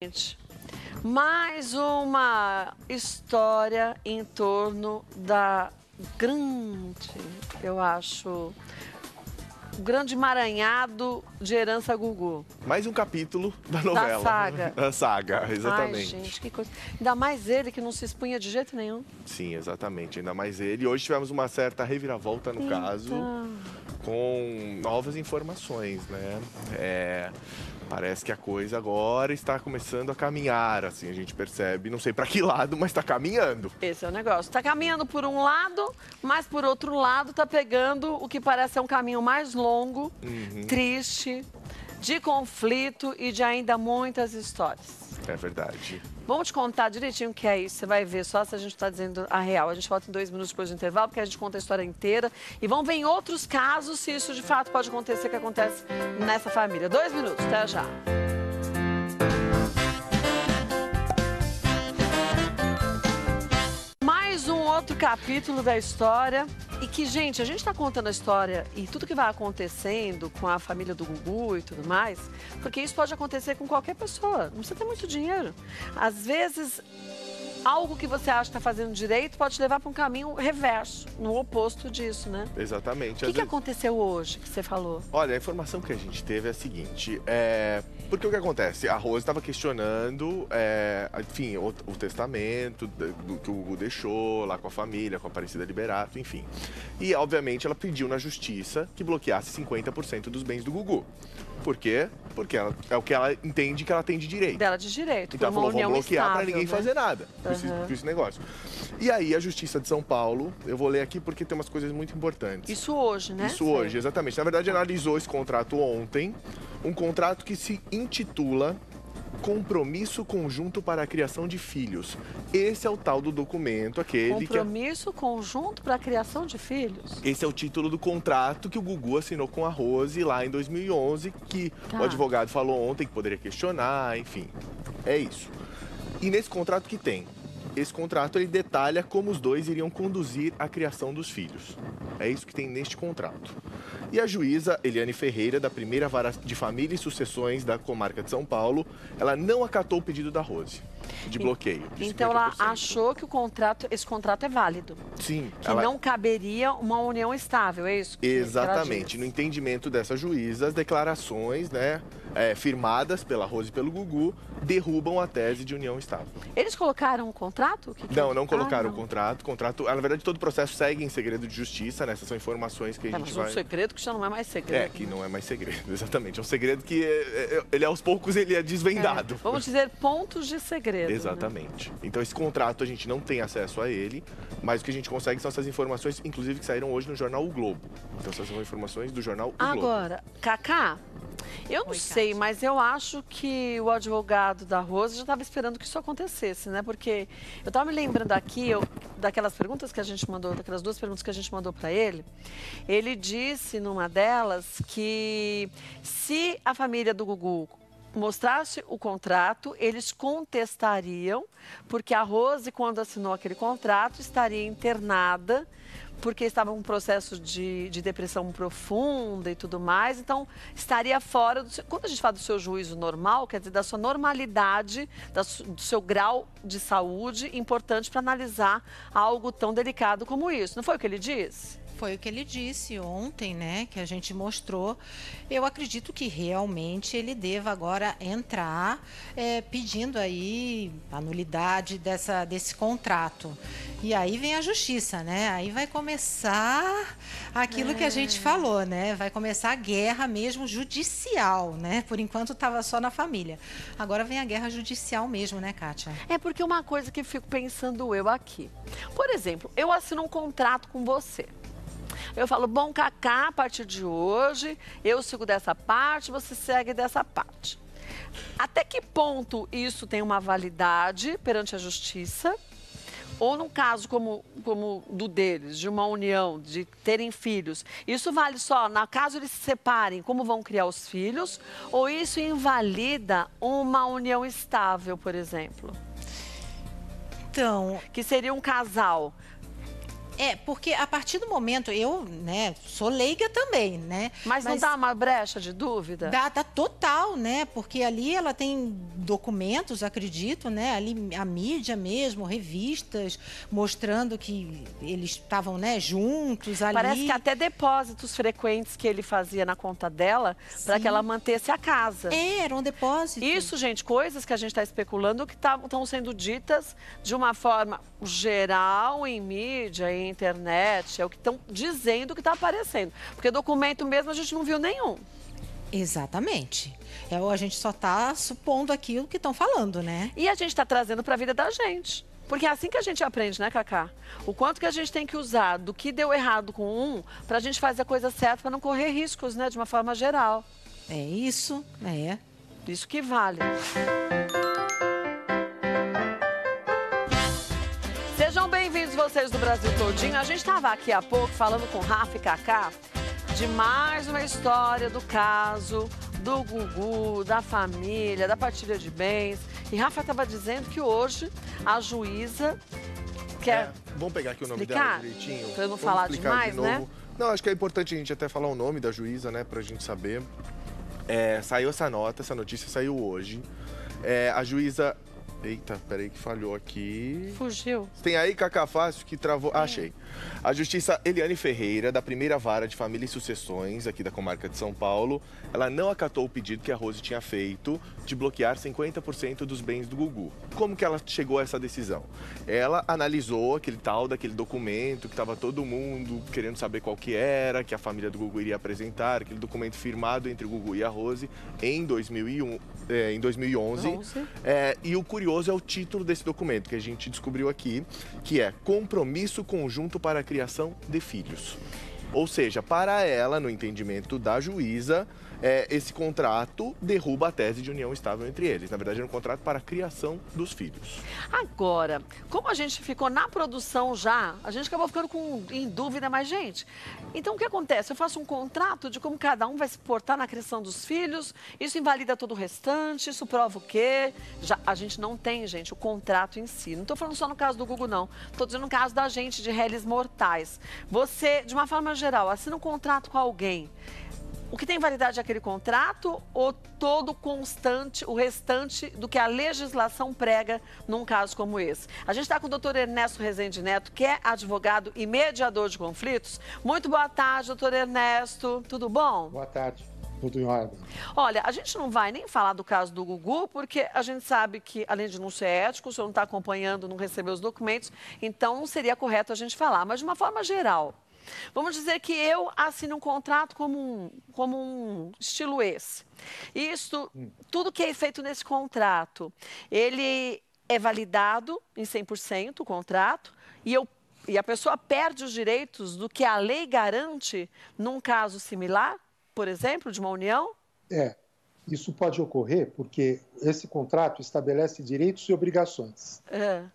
Gente, mais uma história em torno da grande, eu acho, o grande emaranhado de herança Gugu. Mais um capítulo da novela. Da saga. Da saga, exatamente. Ai, gente, que coisa. Ainda mais ele que não se expunha de jeito nenhum. Sim, exatamente. Ainda mais ele. Hoje tivemos uma certa reviravolta no caso, com novas informações, né? Parece que a coisa agora está começando a caminhar, assim, a gente percebe. Não sei para que lado, mas está caminhando. Esse é o negócio. Está caminhando por um lado, mas por outro lado está pegando o que parece ser um caminho mais longo, triste, de conflito e de ainda muitas histórias. É verdade. Vamos te contar direitinho o que é isso, você vai ver só se a gente está dizendo a real. A gente volta em 2 minutos depois do intervalo, porque a gente conta a história inteira. E vamos ver em outros casos se isso de fato pode acontecer, que acontece nessa família. 2 minutos, até já. Mais um outro capítulo da história. E que, gente, a gente está contando a história e tudo que vai acontecendo com a família do Gugu e tudo mais, porque isso pode acontecer com qualquer pessoa. Não precisa ter muito dinheiro. Às vezes, algo que você acha que está fazendo direito pode te levar para um caminho reverso, no oposto disso, né? Exatamente. O que aconteceu hoje que você falou? Olha, a informação que a gente teve é a seguinte, porque o que acontece? A Rose estava questionando, enfim, o testamento do que o Gugu deixou lá com a família, com a Aparecida Liberato, enfim. E, obviamente, ela pediu na justiça que bloqueasse 50% dos bens do Gugu. Por quê? Porque é o que ela entende que ela tem de direito. Dela de direito. Então ela falou, vou bloquear para ninguém fazer nada com esse negócio. E aí a Justiça de São Paulo, eu vou ler aqui porque tem umas coisas muito importantes. Isso hoje, né? Isso hoje, exatamente. Na verdade, analisou esse contrato ontem, um contrato que se intitula Compromisso Conjunto para a Criação de Filhos. Esse é o tal do documento, aquele Compromisso Conjunto para a Criação de Filhos? Esse é o título do contrato que o Gugu assinou com a Rose lá em 2011, que o advogado falou ontem que poderia questionar, enfim. É isso. E nesse contrato que tem? Esse contrato, ele detalha como os dois iriam conduzir a criação dos filhos. É isso que tem neste contrato. E a juíza Eliane Ferreira, da primeira vara de família e sucessões da comarca de São Paulo, ela não acatou o pedido da Rose de bloqueio. Então ela achou que esse contrato é válido. Sim. Que não caberia uma união estável, é isso? Exatamente. No entendimento dessa juíza, as declarações, né, firmadas pela Rose e pelo Gugu, derrubam a tese de união estável. Eles colocaram o contrato? Não colocaram o contrato. Na verdade, todo o processo segue em segredo de justiça, né? Essas são informações que a gente vai... Mas um segredo que já não é mais segredo. Que não é mais segredo, exatamente. É um segredo que, ele aos poucos, ele é desvendado. Vamos dizer, pontos de segredo. Exatamente. Né? Então, esse contrato, a gente não tem acesso a ele, mas o que a gente consegue são essas informações, inclusive, que saíram hoje no jornal O Globo. Então, essas são informações do jornal O Globo. Agora, Cacá, eu não sei, mas eu acho que o advogado da Rose já estava esperando que isso acontecesse, né? Porque eu estava me lembrando aqui daquelas perguntas que a gente mandou, daquelas 2 perguntas que a gente mandou para ele. Ele disse numa delas que se a família do Gugu mostrasse o contrato, eles contestariam, porque a Rose, quando assinou aquele contrato, estaria internada, porque estava em um processo de depressão profunda e tudo mais, então estaria fora quando a gente fala do seu juízo normal, quer dizer, da sua normalidade, do seu grau de saúde, importante para analisar algo tão delicado como isso. Não foi o que ele disse? Foi o que ele disse ontem, né, que a gente mostrou. Eu acredito que realmente ele deva agora entrar pedindo aí a nulidade desse contrato. E aí vem a justiça, né? Aí vai começar aquilo que a gente falou, né? Vai começar a guerra mesmo judicial, né? Por enquanto estava só na família. Agora vem a guerra judicial mesmo, né, Kátia? É porque uma coisa que fico pensando eu aqui. Por exemplo, eu assino um contrato com você. Eu falo, bom, Cacá, a partir de hoje, eu sigo dessa parte, você segue dessa parte. Até que ponto isso tem uma validade perante a justiça? Ou num caso como do deles, de uma união, de terem filhos, isso vale só, no caso eles se separem, como vão criar os filhos? Ou isso invalida uma união estável, por exemplo? Então... Que seria um casal Porque a partir do momento, eu, né, sou leiga também, né? Mas não dá uma brecha de dúvida? Dá total, né? Porque ali ela tem documentos, acredito, né? Ali a mídia mesmo, revistas, mostrando que eles estavam, né, juntos ali. Parece que até depósitos frequentes que ele fazia na conta dela para que ela mantesse a casa. Eram depósitos. Isso, gente, coisas que a gente está especulando que estão sendo ditas de uma forma geral em mídia, em internet, é o que estão dizendo que está aparecendo. Porque documento mesmo a gente não viu nenhum. Exatamente. A gente só está supondo aquilo que estão falando, né? E a gente está trazendo para a vida da gente. Porque é assim que a gente aprende, né, Cacá? O quanto que a gente tem que usar do que deu errado com um para a gente fazer a coisa certa, para não correr riscos, né, de uma forma geral. É isso, Isso que vale. Sejam bem-vindos vocês do Brasil todinho. A gente estava aqui há pouco falando com Rafa e Cacá de mais uma história do caso do Gugu, da família, da partilha de bens. E Rafa estava dizendo que hoje a juíza quer... Vamos pegar aqui o nome explicar? dela direitinho. Para eu não falar demais, né? Não, acho que é importante a gente até falar o nome da juíza, né? Pra gente saber. Saiu essa notícia saiu hoje. A juíza... Eita, peraí que falhou aqui. Fugiu. Tem aí, Cacá Fácil, que travou... Achei. A justiça Eliane Ferreira, da primeira vara de família e sucessões, aqui da comarca de São Paulo, ela não acatou o pedido que a Rose tinha feito de bloquear 50% dos bens do Gugu. Como que ela chegou a essa decisão? Ela analisou daquele documento que estava todo mundo querendo saber qual que era, que a família do Gugu iria apresentar, aquele documento firmado entre o Gugu e a Rose em 2011. E o curioso é o título desse documento que a gente descobriu aqui, que é Compromisso Conjunto para a Criação de Filhos. Ou seja, para ela, no entendimento da juíza, esse contrato derruba a tese de união estável entre eles. Na verdade, era um contrato para a criação dos filhos. Agora, como a gente ficou na produção já, a gente acabou ficando em dúvida, mas, gente, então o que acontece? Eu faço um contrato de como cada um vai se portar na criação dos filhos, isso invalida todo o restante, isso prova o quê? A gente não tem, gente, o contrato em si. Não estou falando só no caso do Gugu, não. Estou dizendo no caso da gente, de réis mortais. Você, de uma forma geral, assina um contrato com alguém. O que tem validade é aquele contrato ou todo o restante do que a legislação prega num caso como esse? A gente está com o doutor Ernesto Rezende Neto, que é advogado e mediador de conflitos. Muito boa tarde, doutor Ernesto. Tudo bom? Boa tarde. Tudo em ordem. Olha, a gente não vai nem falar do caso do Gugu, porque a gente sabe que, além de não ser ético, o senhor não está acompanhando, não recebeu os documentos, então não seria correto a gente falar. Mas, de uma forma geral, vamos dizer que eu assino um contrato como um estilo esse. Isso, tudo que é feito nesse contrato, ele é validado em 100% o contrato e a pessoa perde os direitos do que a lei garante num caso similar, por exemplo, de uma união? Isso pode ocorrer porque esse contrato estabelece direitos e obrigações.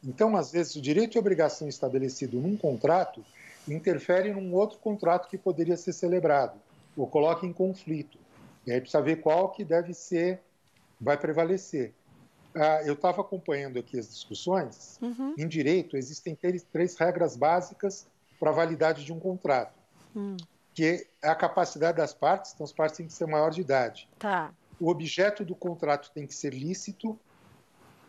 Então, às vezes, o direito e obrigação estabelecido num contrato interfere num outro contrato que poderia ser celebrado, ou coloca em conflito. E aí precisa ver qual que vai prevalecer. Eu estava acompanhando aqui as discussões. Em direito, existem três regras básicas para a validade de um contrato, que é a capacidade das partes, então as partes têm que ser maior de idade. O objeto do contrato tem que ser lícito,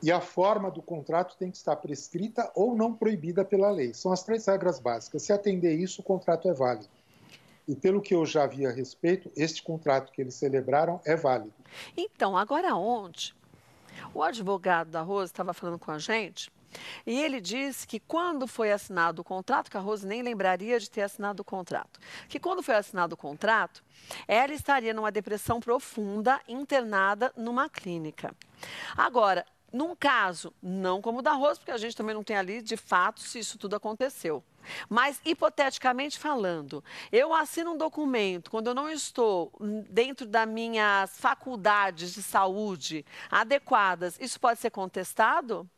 e a forma do contrato tem que estar prescrita ou não proibida pela lei. São as três regras básicas. Se atender isso, o contrato é válido. E pelo que eu já vi a respeito, este contrato que eles celebraram é válido. Então, agora ontem, o advogado da Rose estava falando com a gente e ele disse que quando foi assinado o contrato, que a Rose nem lembraria de ter assinado o contrato, que quando foi assinado o contrato, ela estaria numa depressão profunda, internada numa clínica. Agora, num caso, não como o da Rose, porque a gente também não tem ali, de fato, se isso tudo aconteceu. Mas, hipoteticamente falando, eu assino um documento quando eu não estou dentro das minhas faculdades de saúde adequadas, isso pode ser contestado?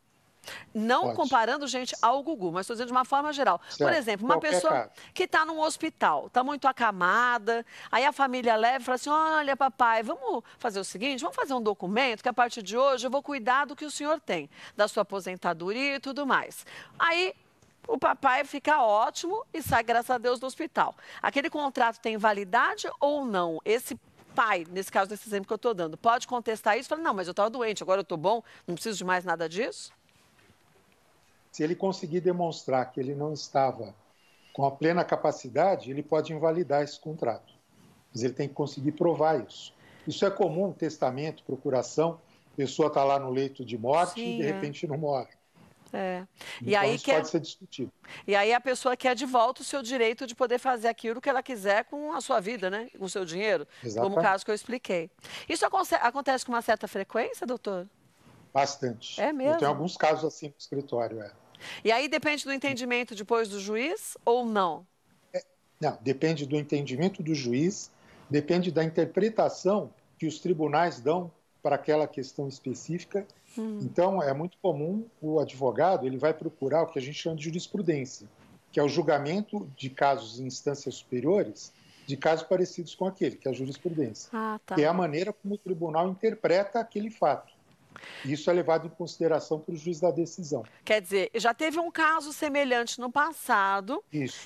Não pode. Comparando, gente, ao Gugu, mas estou dizendo de uma forma geral. Certo. Por exemplo, uma Qualquer pessoa caso. que está num hospital, está muito acamada, aí a família leva e fala assim, olha, papai, vamos fazer o seguinte, vamos fazer um documento que a partir de hoje eu vou cuidar do que o senhor tem, da sua aposentadoria e tudo mais. Aí o papai fica ótimo e sai, graças a Deus, do hospital. Aquele contrato tem validade ou não? Esse pai, nesse caso, desse exemplo que eu estou dando, pode contestar isso? Fala, não, mas eu estava doente, agora eu estou bom, não preciso de mais nada disso? Se ele conseguir demonstrar que ele não estava com a plena capacidade, ele pode invalidar esse contrato. Mas ele tem que conseguir provar isso. Isso é comum, testamento, procuração, a pessoa está lá no leito de morte e de repente não morre. E então, aí isso pode ser discutido. E aí a pessoa quer de volta o seu direito de poder fazer aquilo que ela quiser com a sua vida, né? Com o seu dinheiro, Exatamente. como o caso que eu expliquei. Isso acontece com uma certa frequência, doutor? Bastante. É mesmo? Eu tenho alguns casos assim no escritório, E aí depende do entendimento depois do juiz ou não? Não, depende do entendimento do juiz, depende da interpretação que os tribunais dão para aquela questão específica. Então, é muito comum o advogado, ele vai procurar o que a gente chama de jurisprudência, que é o julgamento de casos em instâncias superiores, de casos parecidos com aquele, que é a jurisprudência, que é a maneira como o tribunal interpreta aquele fato. Isso é levado em consideração para o juiz da decisão. Quer dizer, já teve um caso semelhante no passado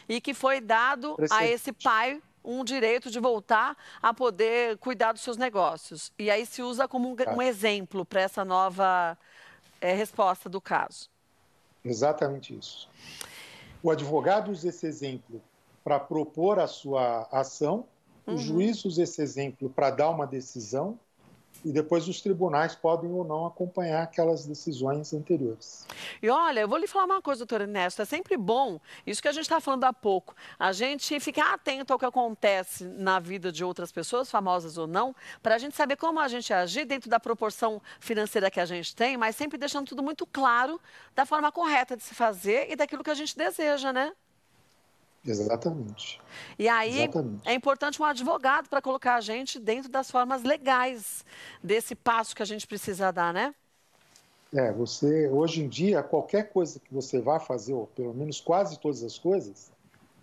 e que foi dado a esse pai um direito de voltar a poder cuidar dos seus negócios. E aí se usa como um exemplo para essa nova resposta do caso. Exatamente isso. O advogado usa esse exemplo para propor a sua ação, o juiz usa esse exemplo para dar uma decisão, e depois os tribunais podem ou não acompanhar aquelas decisões anteriores. E olha, eu vou lhe falar uma coisa, doutor Ernesto, é sempre bom, isso que a gente está falando há pouco, a gente ficar atento ao que acontece na vida de outras pessoas, famosas ou não, para a gente saber como a gente agir dentro da proporção financeira que a gente tem, mas sempre deixando tudo muito claro da forma correta de se fazer e daquilo que a gente deseja, né? Exatamente. E aí é importante um advogado para colocar a gente dentro das formas legais desse passo que a gente precisa dar, né? Você, hoje em dia, qualquer coisa que você vá fazer, ou pelo menos quase todas as coisas,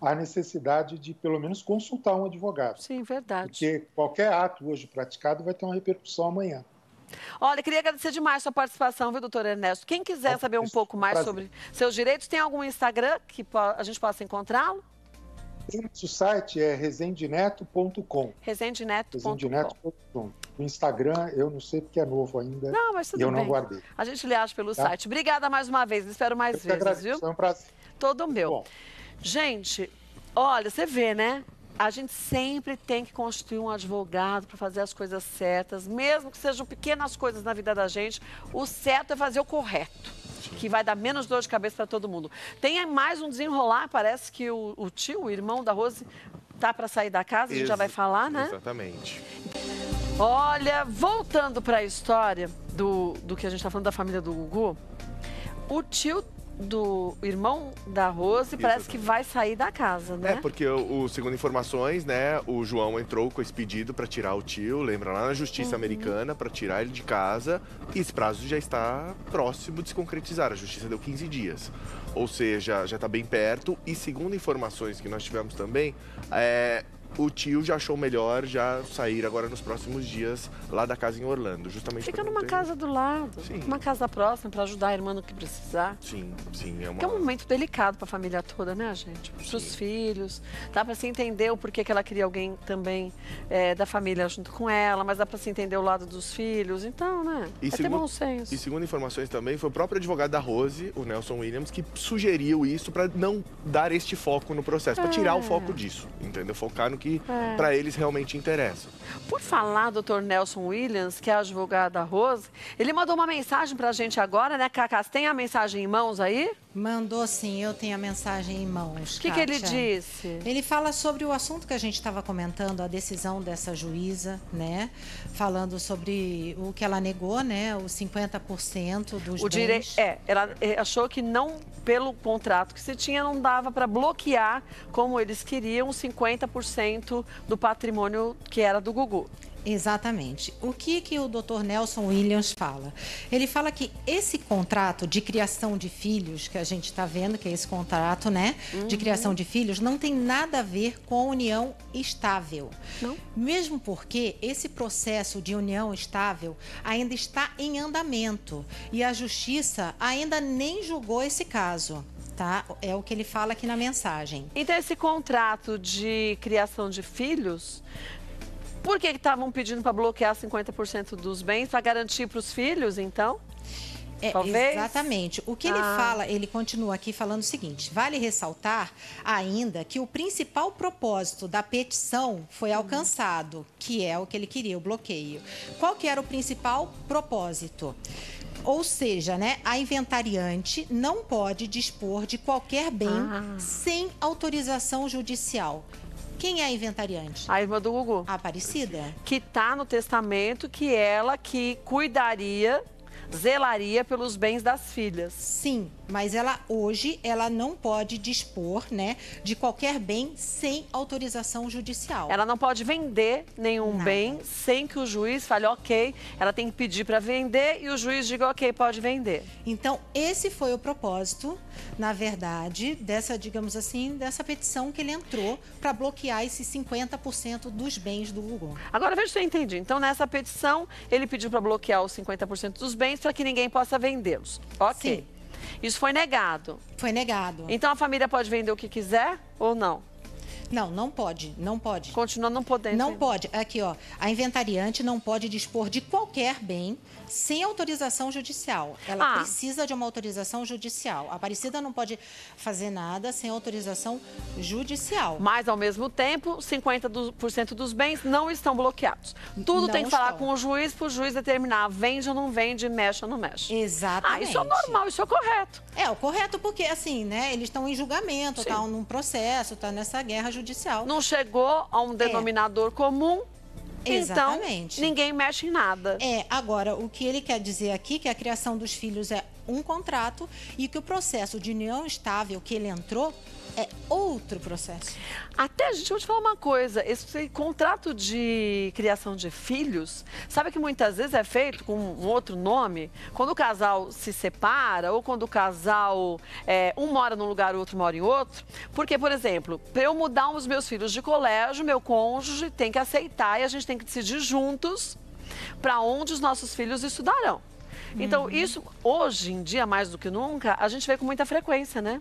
há necessidade de, pelo menos, consultar um advogado. Sim, verdade. Porque qualquer ato hoje praticado vai ter uma repercussão amanhã. Olha, queria agradecer demais a sua participação, viu, doutor Ernesto? Quem quiser saber um pouco mais sobre seus direitos, tem algum Instagram que a gente possa encontrá-lo? O site é resendineto.com. Resendineto.com. O Instagram, eu não sei porque é novo ainda. Não, mas tudo bem. Eu não guardei. A gente lhe acha pelo site. Obrigada mais uma vez. Espero mais vezes, viu? Foi um prazer. Todo meu. Bom. Gente, olha, você vê, né? A gente sempre tem que constituir um advogado para fazer as coisas certas, mesmo que sejam pequenas coisas na vida da gente. O certo é fazer o correto, que vai dar menos dor de cabeça para todo mundo. Tem mais um desenrolar, parece que o tio, o irmão da Rose, tá para sair da casa, a gente já vai falar, né? Exatamente. Olha, voltando para a história do que a gente está falando da família do Gugu, o tio do irmão da Rose parece que vai sair da casa, né? Porque, segundo informações, né, o João entrou com esse pedido para tirar o tio, lembra, lá na justiça americana, para tirar ele de casa, e esse prazo já está próximo de se concretizar. A justiça deu 15 dias, ou seja, já está bem perto, e segundo informações que nós tivemos também, o tio já achou melhor já sair agora nos próximos dias lá da casa em Orlando, justamente. Fica numa casa do lado, uma casa próxima para ajudar a irmã no que precisar. Sim. É um momento delicado para a família toda, né, gente? Para os filhos, dá para se entender o porquê que ela queria alguém também da família junto com ela, mas dá para se entender o lado dos filhos, então, né? Ter bom senso. E segundo informações também, foi o próprio advogado da Rose, o Nelson Williams, que sugeriu isso para não dar este foco no processo, para tirar o foco disso, entendeu? Focar no que para eles realmente interessa. Por falar, doutor Nelson Williams, que é advogado da Rose, ele mandou uma mensagem para a gente agora, né, Cacá? Você tem a mensagem em mãos aí? Mandou sim, eu tenho a mensagem em mãos. O que ele disse? Ele fala sobre o assunto que a gente estava comentando, a decisão dessa juíza, né? Falando sobre o que ela negou, né? Os 50% dos bens. Ela achou que não, pelo contrato que se tinha, não dava para bloquear, como eles queriam, os 50% do patrimônio que era do Gugu. Exatamente. O que o Dr. Nelson Williams fala? Ele fala que esse contrato de criação de filhos, que a gente está vendo, que é esse contrato, né? De criação de filhos, não tem nada a ver com união estável. Não. Mesmo porque esse processo de união estável ainda está em andamento e a justiça ainda nem julgou esse caso. tá? É o que ele fala aqui na mensagem. Então, esse contrato de criação de filhos, por que estavam pedindo para bloquear 50% dos bens? Para garantir para os filhos, então? Talvez? Exatamente. O que ele fala, ele continua aqui falando o seguinte: vale ressaltar ainda que o principal propósito da petição foi alcançado, que é o que ele queria, o bloqueio. Qual que era o principal propósito? Ou seja, né, a inventariante não pode dispor de qualquer bem sem autorização judicial. Quem é a inventariante? A irmã do Gugu. A Aparecida. Que está no testamento que ela que cuidaria, zelaria pelos bens das filhas. Sim, mas ela hoje ela não pode dispor, né, de qualquer bem sem autorização judicial. Ela não pode vender nenhum bem sem que o juiz fale ok. Ela tem que pedir para vender e o juiz diga ok, pode vender. Então, esse foi o propósito, na verdade, dessa, digamos assim, dessa petição que ele entrou para bloquear esses 50% dos bens do Gugu. Agora, veja se eu entendi. Então, nessa petição, ele pediu para bloquear os 50% dos bens para que ninguém possa vendê-los. Ok. Sim. Isso foi negado. Foi negado. Então, a família pode vender o que quiser ou não? Não, não pode, não pode. Continua não podendo. Não pode. Aqui, ó, a inventariante não pode dispor de qualquer bem sem autorização judicial. Ela precisa de uma autorização judicial. A Aparecida não pode fazer nada sem autorização judicial. Mas, ao mesmo tempo, 50% dos bens não estão bloqueados. Tudo Não tem que falar estão. com o juiz para o juiz determinar vende ou não vende, mexe ou não mexe. Exatamente. Isso é normal, isso é correto. É, o correto porque, assim, né, eles estão em julgamento, Sim. estão num processo, tá nessa guerra judicial. Não chegou a um denominador comum, Exatamente. então ninguém mexe em nada. Agora, o que ele quer dizer aqui que a criação dos filhos é um contrato e que o processo de união estável que ele entrou é outro processo. Até, gente, eu vou te falar uma coisa. Esse contrato de criação de filhos, sabe que muitas vezes é feito com um outro nome? Quando o casal se separa ou quando o casal, um mora num lugar, o outro mora em outro. Porque, por exemplo, para eu mudar os meus filhos de colégio, meu cônjuge tem que aceitar e a gente tem que decidir juntos para onde os nossos filhos estudarão. Então, isso, hoje em dia, mais do que nunca, a gente vê com muita frequência, né?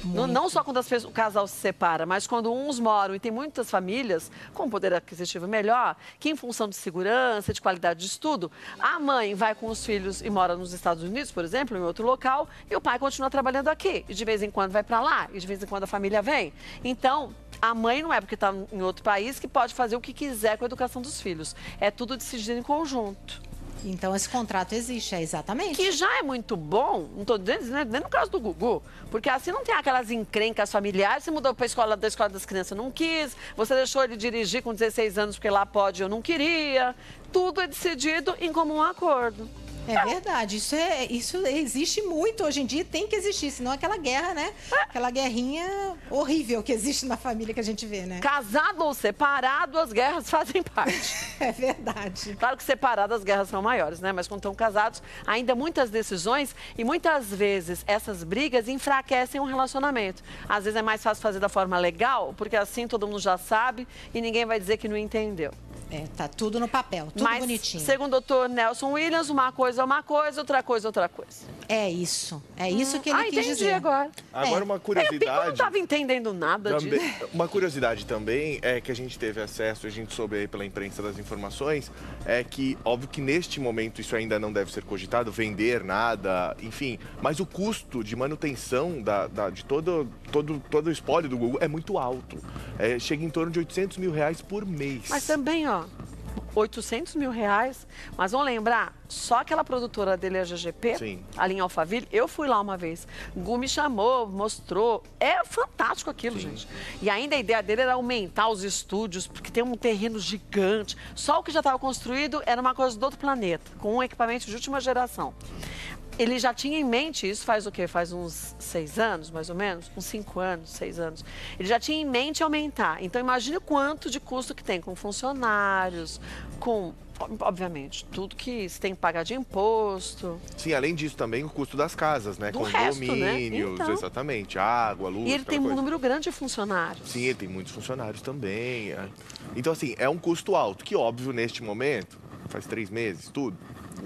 Não só quando o casal se separa, mas quando uns moram, e tem muitas famílias com poder aquisitivo melhor, que em função de segurança, de qualidade de estudo, a mãe vai com os filhos e mora nos Estados Unidos, por exemplo, em outro local, e o pai continua trabalhando aqui. E de vez em quando vai para lá, e de vez em quando a família vem. Então, a mãe não é porque está em outro país que pode fazer o que quiser com a educação dos filhos. É tudo decidido em conjunto. Então, esse contrato existe, exatamente. Que já é muito bom, não estou dizendo, né, nem no caso do Gugu, porque assim não tem aquelas encrencas familiares, você mudou para a escola das crianças, não quis, você deixou ele dirigir com 16 anos porque lá pode, eu não queria. Tudo é decidido em comum acordo. É verdade, isso existe muito hoje em dia, tem que existir, senão aquela guerra, né? Aquela guerrinha horrível que existe na família que a gente vê, né? Casado ou separado, as guerras fazem parte. É verdade. Claro que separado as guerras são maiores, né? Mas quando estão casados, ainda muitas decisões e muitas vezes essas brigas enfraquecem um relacionamento. Às vezes é mais fácil fazer da forma legal, porque assim todo mundo já sabe e ninguém vai dizer que não entendeu. Tá tudo no papel, tudo bonitinho. Segundo o doutor Nelson Williams, uma coisa é uma coisa, outra coisa é outra coisa. É isso que ele quis dizer. Entendi agora. Agora uma curiosidade... Eu não estava entendendo nada disso. Uma curiosidade também é que a gente teve acesso, a gente soube aí pela imprensa das informações, é que, óbvio que neste momento isso ainda não deve ser cogitado, vender nada, enfim, mas o custo de manutenção de todo o espólio do Gugu é muito alto. Chega em torno de R$800 mil por mês. Mas também, ó, R$800 mil, mas vamos lembrar, só aquela produtora dele, a GGP, Sim. ali em Alphaville, eu fui lá uma vez, o Gu me chamou, mostrou, é fantástico aquilo, Sim. gente. E ainda a ideia dele era aumentar os estúdios, porque tem um terreno gigante, só o que já estava construído era uma coisa do outro planeta, com um equipamento de última geração. Ele já tinha em mente, isso faz o quê? Faz uns 6 anos, mais ou menos? Uns 5 anos, 6 anos. Ele já tinha em mente aumentar. Então, imagine o quanto de custo que tem com funcionários, com, obviamente, tudo que se tem que pagar de imposto. Sim, além disso também o custo das casas, né? Do Condomínios, resto, né? Então. Exatamente, água, luz, E ele tem um número grande de funcionários. Sim, ele tem muitos funcionários também. Então, assim, é um custo alto, que óbvio, neste momento, faz 3 meses, tudo,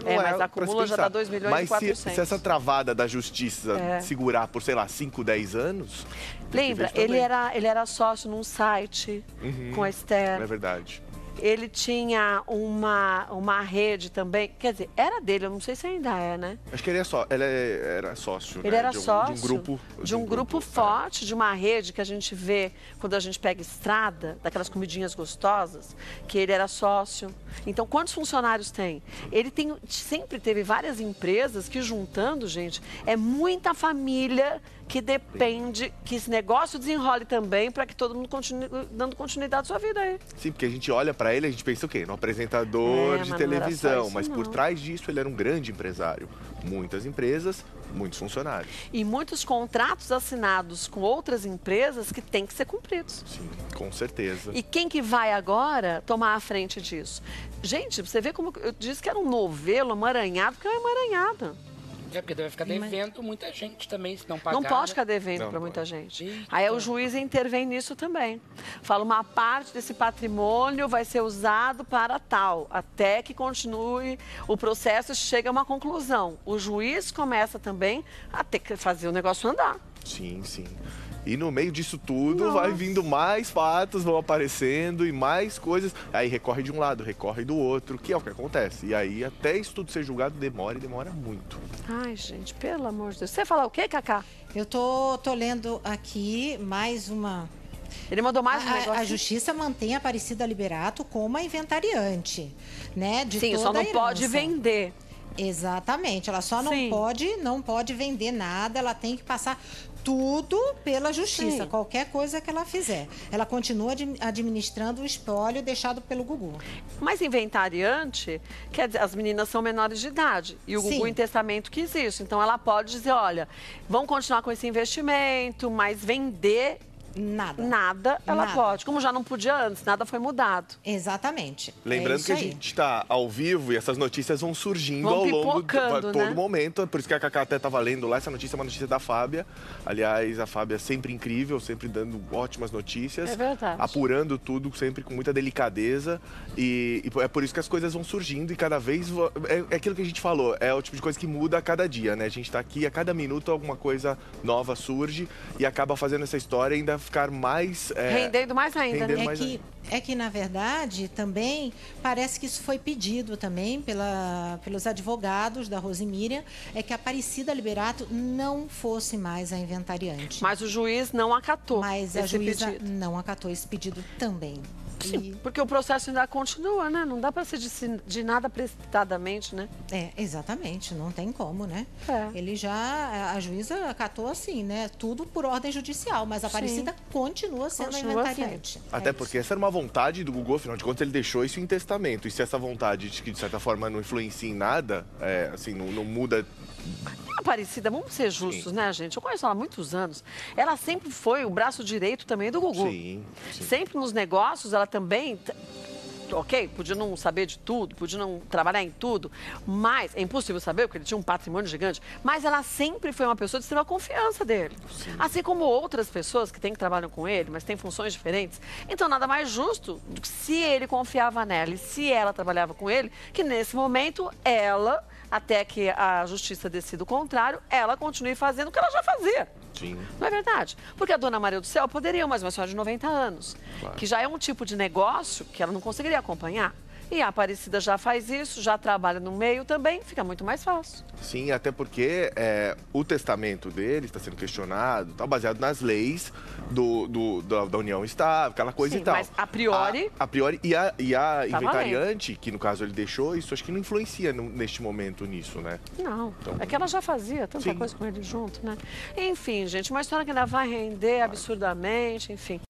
mas acumula já dá 2 milhões e 400. Mas se essa travada da justiça segurar por, sei lá, 5, 10 anos... Lembra, ele era sócio num site com a Esther. É verdade. Ele tinha uma rede também, quer dizer, era dele, eu não sei se ainda é, né? Acho que ele era sócio, ele era sócio de um grupo forte, de uma rede que a gente vê quando a gente pega estrada, daquelas comidinhas gostosas, que ele era sócio. Então, quantos funcionários tem? Ele sempre teve várias empresas que, juntando, gente, é muita família que depende que esse negócio desenrole também para que todo mundo continue dando continuidade à sua vida aí. Sim, porque a gente olha para ele e a gente pensa o quê? No apresentador de televisão, mas por trás disso ele era um grande empresário. Muitas empresas, muitos funcionários. E muitos contratos assinados com outras empresas que têm que ser cumpridos. Sim, com certeza. E quem que vai agora tomar a frente disso? Gente, você vê como eu disse que era um novelo emaranhado, porque é uma emaranhada. Porque deve ficar devendo muita gente também, se não pagar. Não pode ficar devendo para muita gente. Eita. Aí o juiz intervém nisso também. Fala, uma parte desse patrimônio vai ser usado para tal, até que continue o processo e chegue a uma conclusão. O juiz começa também a ter que fazer o negócio andar. Sim, sim. E no meio disso tudo vai vindo mais fatos, vão aparecendo e mais coisas. Aí recorre de um lado, recorre do outro, que é o que acontece. E aí até isso tudo ser julgado demora muito. Ai, gente, pelo amor de Deus. Você ia falar o quê, Cacá? Eu tô lendo aqui mais uma... Ele mandou mais um negócio. A Justiça mantém a Aparecida Liberato como a inventariante, né? De Sim, toda só não a herança. pode vender. Exatamente, ela só não pode vender nada, ela tem que passar tudo pela justiça, qualquer coisa que ela fizer. Ela continua administrando o espólio deixado pelo Gugu. Mas inventariante, quer dizer, as meninas são menores de idade e o Gugu em testamento quis isso. Então ela pode dizer, olha, vamos continuar com esse investimento, mas vender... Nada ela pode. Como já não podia antes, nada foi mudado. Exatamente. Lembrando que a gente está ao vivo e essas notícias vão surgindo ao longo de todo momento. Por isso que a Cacá até estava lendo lá. Essa notícia é uma notícia da Fábia. Aliás, a Fábia é sempre incrível, sempre dando ótimas notícias. É verdade. Apurando tudo sempre com muita delicadeza. E é por isso que as coisas vão surgindo e cada vez... É aquilo que a gente falou, é o tipo de coisa que muda a cada dia, né? A gente está aqui, a cada minuto alguma coisa nova surge e acaba fazendo essa história ainda ficar mais... rendendo mais ainda, né? É que, na verdade, também parece que isso foi pedido também pelos advogados da Rosemíria, é que a Aparecida Liberato não fosse mais a inventariante. Mas o juiz não acatou. Mas a juíza não acatou esse pedido também. Sim, porque o processo ainda continua, né? Não dá para ser de nada precipitadamente, né? Exatamente, não tem como, né? A juíza acatou assim, né? Tudo por ordem judicial, mas a Aparecida continua sendo a inventariante. Até porque essa era uma vontade do Gugu, afinal de contas ele deixou isso em testamento. E se essa vontade, que de certa forma não influencia em nada, assim, não muda... A Aparecida, vamos ser justos, né, gente? Eu conheço ela há muitos anos. Ela sempre foi o braço direito também do Gugu. Sim. Sempre nos negócios, ela também... Ok, podia não saber de tudo, podia não trabalhar em tudo, mas é impossível saber, porque ele tinha um patrimônio gigante, mas ela sempre foi uma pessoa de extrema confiança dele. Sim. Assim como outras pessoas que trabalham com ele, mas têm funções diferentes. Então, nada mais justo do que se ele confiava nela e se ela trabalhava com ele, que nesse momento ela, até que a justiça decida o contrário, ela continue fazendo o que ela já fazia. Sim. Não é verdade? Porque a dona Maria do Céu poderia, mas uma senhora de 90 anos, que já é um tipo de negócio que ela não conseguiria acompanhar. E a Aparecida já faz isso, já trabalha no meio também, fica muito mais fácil. Sim, até porque o testamento dele está sendo questionado, está baseado nas leis da união estável, aquela coisa e tal. Mas a priori... A priori, e a inventariante, que no caso ele deixou, isso acho que não influencia neste momento nisso, né? Não, então, é que ela já fazia tanta coisa com ele junto, né? Enfim, gente, uma história que ainda vai render absurdamente, enfim.